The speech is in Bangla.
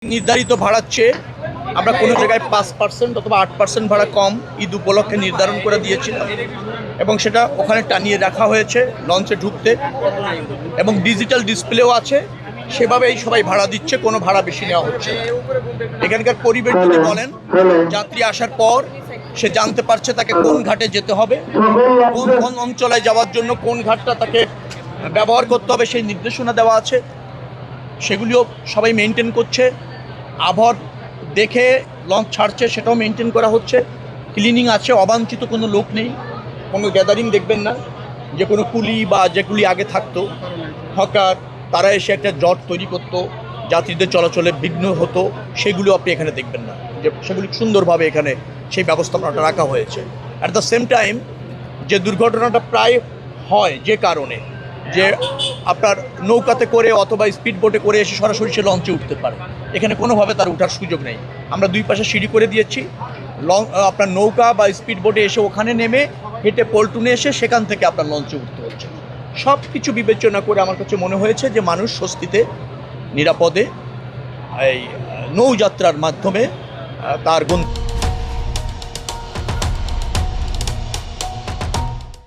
নির্ধারিত ভাড়ার চেয়ে আমরা কোনো জায়গায় 5% অথবা 8% ভাড়া কম ঈদ উপলক্ষে নির্ধারণ করে দিয়েছিলাম এবং সেটা ওখানে টানিয়ে রাখা হয়েছে লঞ্চে ঢুকতে এবং ডিজিটাল ডিসপ্লেও আছে। সেভাবেই সবাই ভাড়া দিচ্ছে, কোনো ভাড়া বেশি নেওয়া হচ্ছে না। এখানকার পরিবেশ যদি বলেন, যাত্রী আসার পর সে জানতে পারছে তাকে কোন ঘাটে যেতে হবে, কোন কোন অঞ্চলে যাওয়ার জন্য কোন ঘাটটা তাকে ব্যবহার করতে হবে সেই নির্দেশনা দেওয়া আছে, সেগুলিও সবাই মেনটেন করছে। আবহাওয়া দেখে লঞ্চ ছাড়ছে সেটাও মেনটেন করা হচ্ছে। ক্লিনিং আছে, অবাঞ্ছিত কোনো লোক নেই, কোনো গ্যাদারিং দেখবেন না। যে কোনো কুলি বা যেগুলি আগে থাকতো হকার, তারা এসে একটা জট তৈরি করতো, যাত্রীদের চলাচলে বিঘ্ন হতো, সেগুলো আপনি এখানে দেখবেন না। যে সেগুলি সুন্দরভাবে এখানে সেই ব্যবস্থাপনাটা রাখা হয়েছে। অ্যাট দ্য সেম টাইম যে দুর্ঘটনাটা প্রায় হয় যে কারণে যে আপনার নৌকাতে করে অথবা স্পিড বোটে করে এসে সরাসরি সে লঞ্চে উঠতে পারে, এখানে কোনোভাবে তার ওঠার সুযোগ নেই। আমরা দুই পাশে সিঁড়ি করে দিয়েছি। আপনার নৌকা বা স্পিড বোটে এসে ওখানে নেমে হেঁটে পল্টুনে এসে সেখান থেকে আপনার লঞ্চে উঠতে হচ্ছে। সব কিছু বিবেচনা করে আমার কাছে মনে হয়েছে যে মানুষ স্বস্তিতে নিরাপদে এই নৌযাত্রার মাধ্যমে তার